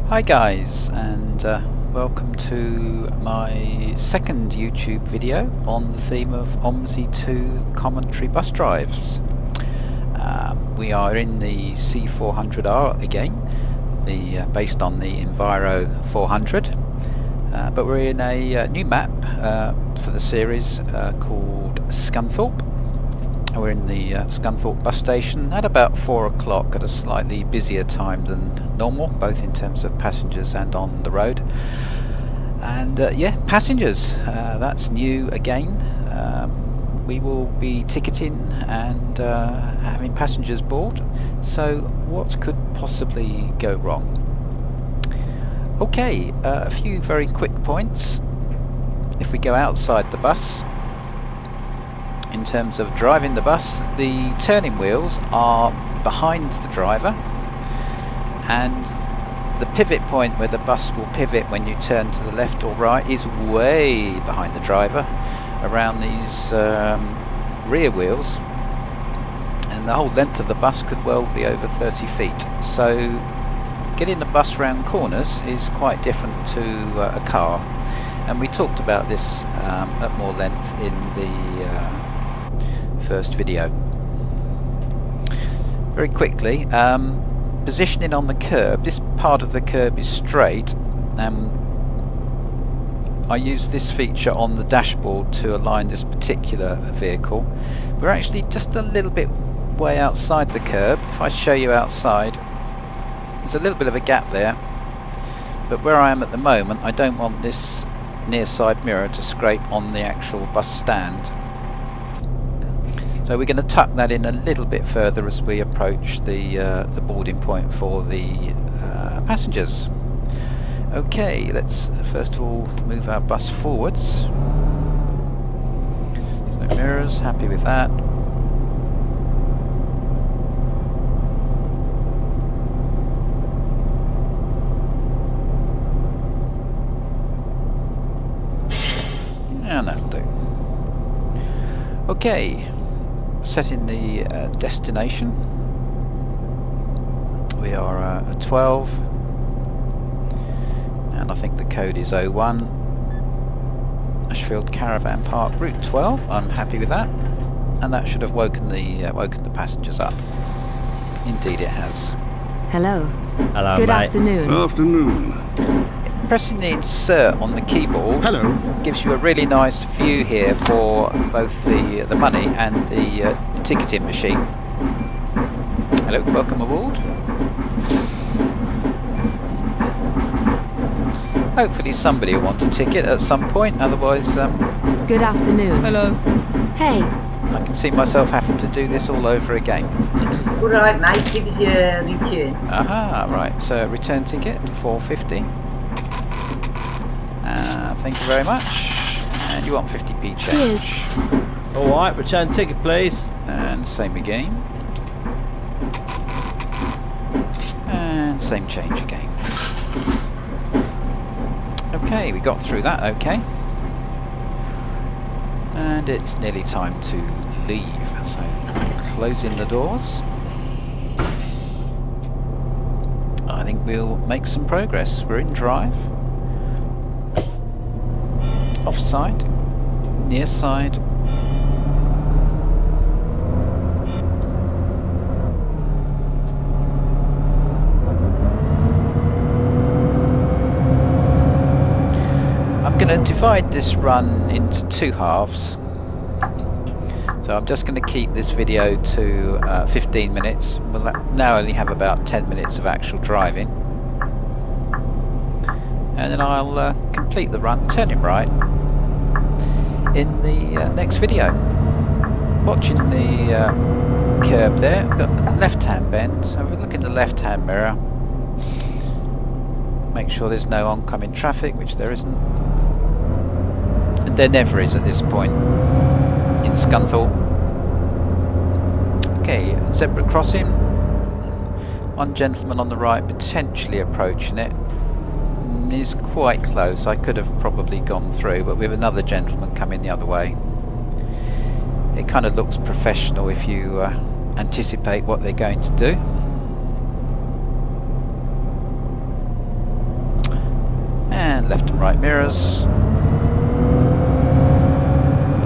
Hi guys, and welcome to my second YouTube video on the theme of OMSI 2 commentary bus drives. We are in the C400R again, based on the Enviro 400, but we're in a new map for the series called Scunthorpe. We're in the Scunthorpe bus station at about 4 o'clock at a slightly busier time than normal, both in terms of passengers and on the road. And yeah, passengers, that's new again. We will be ticketing and having passengers board, so what could possibly go wrong? Okay, a few very quick points. If we go outside the bus, in terms of driving the bus, the turning wheels are behind the driver, and the pivot point where the bus will pivot when you turn to the left or right is way behind the driver around these rear wheels, and the whole length of the bus could well be over 30 feet. So getting the bus round corners is quite different to a car, and we talked about this at more length in the first video. Very quickly, positioning on the curb. This part of the curb is straight, and I use this feature on the dashboard to align this particular vehicle. We're actually just a little bit way outside the curb. If I show you outside, there's a little bit of a gap there, but where I am at the moment, I don't want this near side mirror to scrape on the actual bus stand. So we're going to tuck that in a little bit further as we approach the boarding point for the passengers. Okay, let's first of all move our bus forwards. No mirrors, happy with that. And that'll do. Okay. Setting the destination. We are at 12, and I think the code is 01. Ashfield Caravan Park, route 12. I'm happy with that, and that should have woken the passengers up. Indeed, it has. Hello. Hello, Good mate. afternoon. Afternoon. Pressing the insert on the keyboard gives you a really nice view here for both the money and the ticketing machine. Hello, welcome aboard. Hopefully somebody will want a ticket at some point, otherwise Good afternoon. Hello. Hey. I can see myself having to do this all over again. Alright mate, give us your return. Aha, right, so return ticket, $4.50. Thank you very much. And you want 50p change. Cheers. Alright, return ticket please. And same again. And same change again. Okay, we got through that okay. And it's nearly time to leave. So closing the doors. I think we'll make some progress. We're in drive. Offside, near side. I'm going to divide this run into two halves. So I'm just going to keep this video to 15 minutes. We'll now only have about 10 minutes of actual driving. And then I'll complete the run, turning right, in the next video. Watching the curb there, we've got the left-hand bend, so we look in the left-hand mirror, make sure there's no oncoming traffic, which there isn't, and there never is at this point in Scunthorpe. Okay, zebra crossing, one gentleman on the right potentially approaching it. Is quite close. I could have probably gone through, but we have another gentleman coming the other way. It kind of looks professional if you anticipate what they're going to do. left and right mirrors,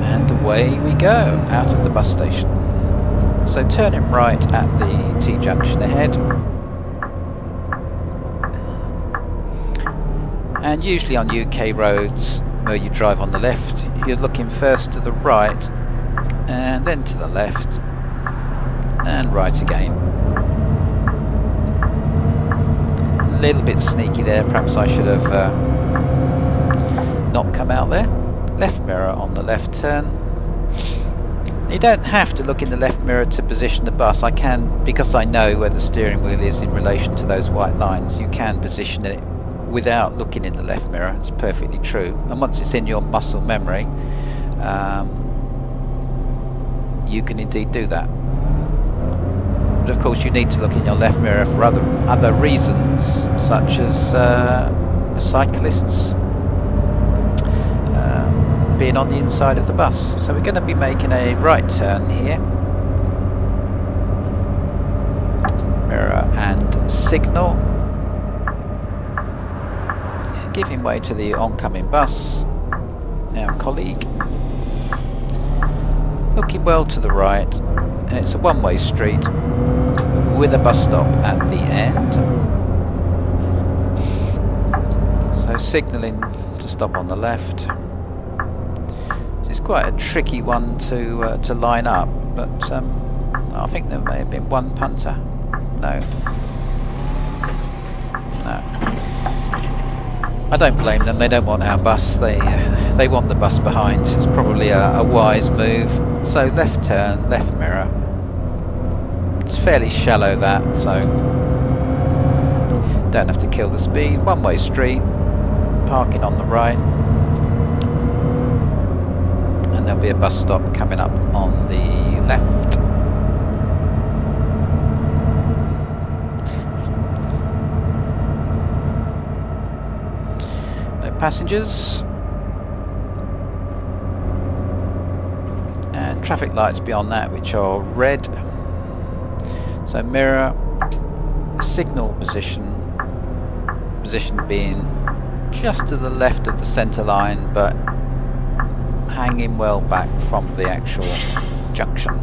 and away we go out of the bus station. So turning right at the T-junction ahead, and usually on UK roads where you drive on the left, you're looking first to the right and then to the left and right again. A little bit sneaky there, perhaps I should have not come out there. Left mirror on the left turn. You don't have to look in the left mirror to position the bus. I can, because I know where the steering wheel is in relation to those white lines, you can position it without looking in the left mirror. It's perfectly true, and once it's in your muscle memory, you can indeed do that. But of course you need to look in your left mirror for other reasons, such as cyclists being on the inside of the bus. So we're going to be making a right turn here. Mirror and signal. Giving way to the oncoming bus. Our colleague. Looking well to the right, and it's a one-way street with a bus stop at the end. So signalling to stop on the left. It's quite a tricky one to line up, but I think there may have been one punter. No. I don't blame them. They don't want our bus. They want the bus behind. It's probably a wise move. So left turn, left mirror. It's fairly shallow, that, so don't have to kill the speed. One-way street, parking on the right, and there'll be a bus stop coming up on the left. No passengers. And traffic lights beyond that, which are red. So mirror, signal position being just to the left of the centre line, but hanging well back from the actual junction.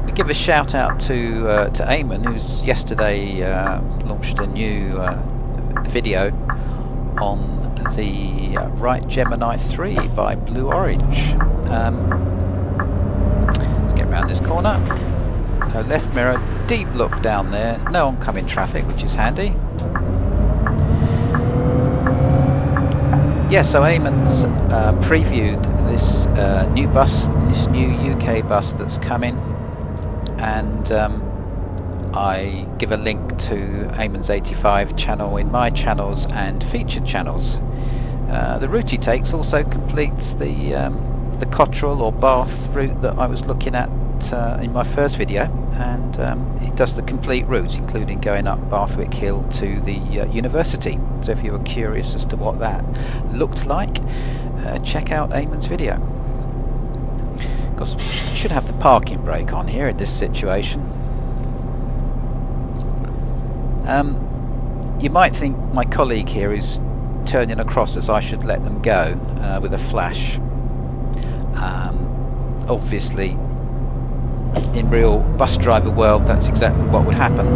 We give a shout out to Eamon, who's yesterday launched a new video on the Right Gemini 3 by Blue Orange. Let's get around this corner. So left mirror, deep look down there, no oncoming traffic, which is handy. Yeah, so Eamon's previewed this new bus, this new UK bus that's coming, and I give a link to Eamon's 85 channel in my channels and featured channels. The route he takes also completes the Cotterell or Bath route that I was looking at in my first video, and it does the complete route, including going up Bathwick Hill to the university. So if you were curious as to what that looked like, check out Eamon's video. Of course, we should have the parking brake on here in this situation. You might think my colleague here is turning across as I should let them go with a flash. Obviously, in real bus driver world, that's exactly what would happen.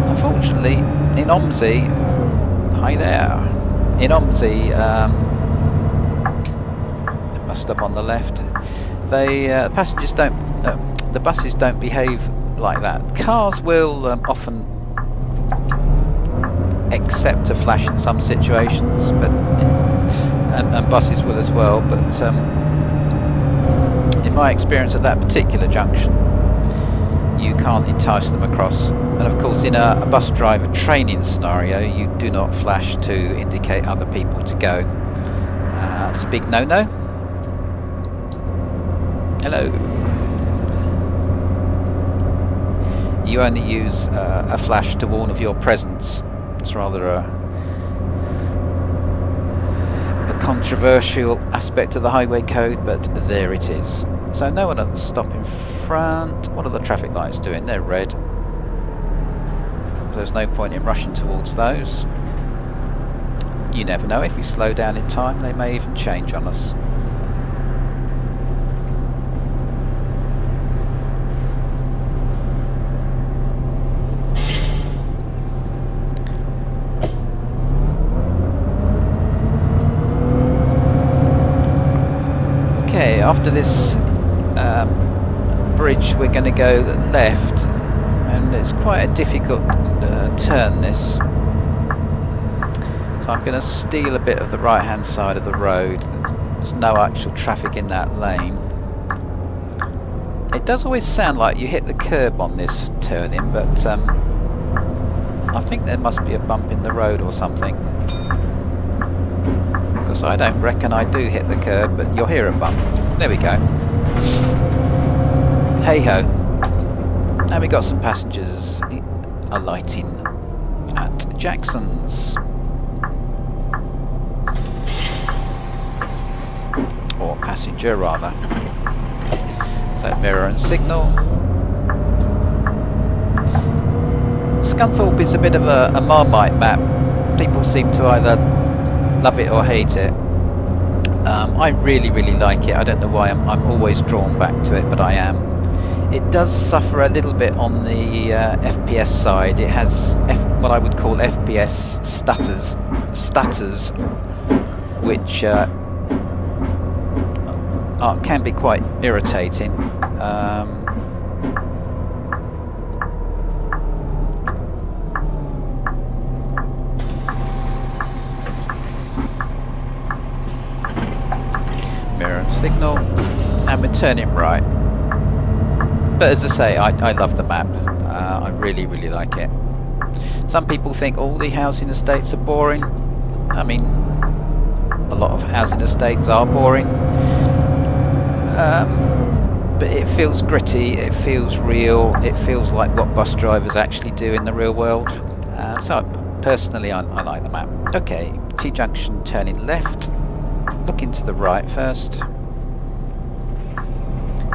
Unfortunately, in OMSI, hi there. In OMSI, bus stop on the left. Passengers don't, the buses don't behave like that. Cars will often accept a flash in some situations, but and buses will as well, but in my experience at that particular junction, you can't entice them across. And of course, in a bus driver training scenario, you do not flash to indicate other people to go. That's a big no-no. Hello. You only use a flash to warn of your presence. It's rather a controversial aspect of the highway code, but there it is. So no one at the stop in front. What are the traffic lights doing? They're red. There's no point in rushing towards those. You never know, if we slow down in time they may even change on us. Okay, after this bridge we're going to go left, and it's quite a difficult turn this. So I'm going to steal a bit of the right hand side of the road. There's no actual traffic in that lane. It does always sound like you hit the curb on this turning, but I think there must be a bump in the road or something. Because I don't reckon I do hit the curb, but you'll hear a bump. There we go. Hey ho. Now we got some passengers alighting at Jackson's. Or passenger rather. So mirror and signal. Scunthorpe is a bit of a Marmite map. People seem to either love it or hate it. I really like it. I don't know why I'm always drawn back to it, but I am. It does suffer a little bit on the FPS side. It has what I would call FPS stutters, which can be quite irritating. Mirror and signal, and we're turning right. But as I say, I love the map. I really like it. Some people think all the housing estates are boring. I mean, a lot of housing estates are boring. But it feels gritty, it feels real, it feels like what bus drivers actually do in the real world. So personally I like the map. Okay, T-junction turning left, looking to the right first.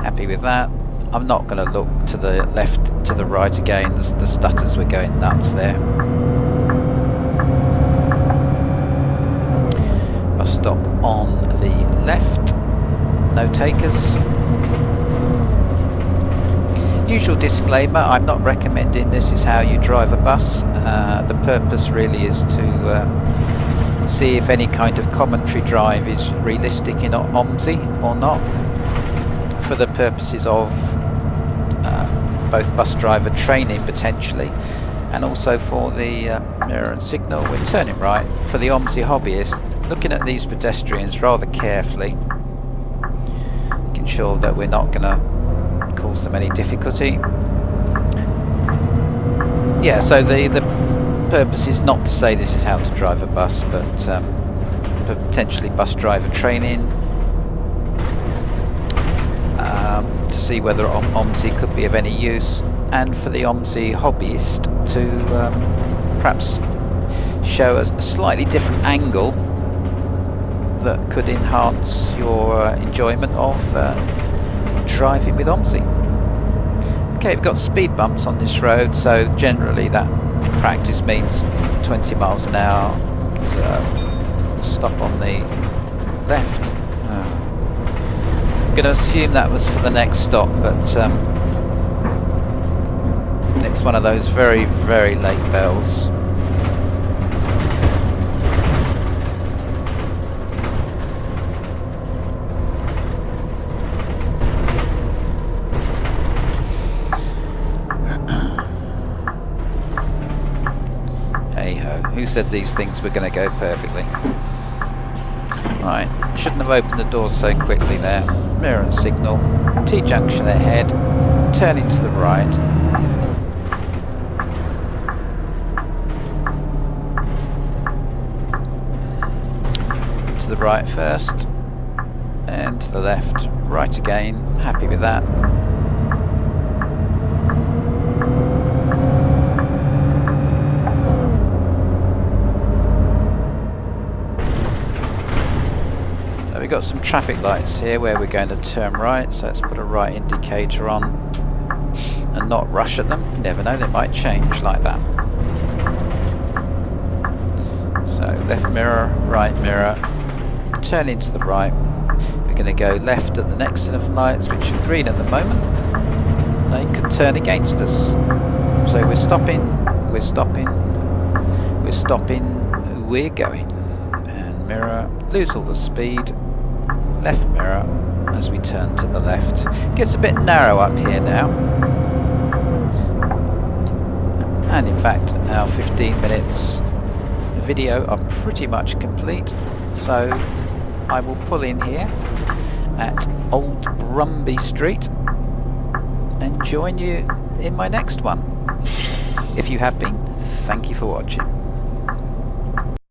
Happy with that. I'm not going to look to the left, to the right again. The stutters were going nuts there. Bus stop on the left. No takers. Usual disclaimer, I'm not recommending this is how you drive a bus. The purpose really is to see if any kind of commentary drive is realistic in OMSI or not, for the purposes of both bus driver training potentially, and also for the mirror and signal. We're turning right for the OMSI hobbyist, looking at these pedestrians rather carefully, making sure that we're not going to cause them any difficulty. Yeah, so the purpose is not to say this is how to drive a bus, but potentially bus driver training, to see whether OMSI could be of any use, and for the OMSI hobbyist to perhaps show us a slightly different angle that could enhance your enjoyment of driving with OMSI. Okay, we've got speed bumps on this road, so generally that in practice means 20 miles an hour. So stop on the left. I'm going to assume that was for the next stop, but it's one of those very late bells. Hey ho, who said these things were going to go perfectly? Right, shouldn't have opened the doors so quickly there. Mirror and signal, T-junction ahead, turning to the right. To the right first, and to the left, right again. Happy with that. got some traffic lights here where we're going to turn right, so let's put a right indicator on and not rush at them. You never know, they might change like that. So left mirror, right mirror, turn into the right. We're going to go left at the next set of lights, which are green at the moment. They could turn against us. So we're stopping, we're stopping, we're stopping, we're going. And mirror, lose all the speed, left mirror as we turn to the left. Gets a bit narrow up here now. And in fact, our 15 minutes video are pretty much complete. So I will pull in here at Old Brumby Street and join you in my next one. If you have been, thank you for watching.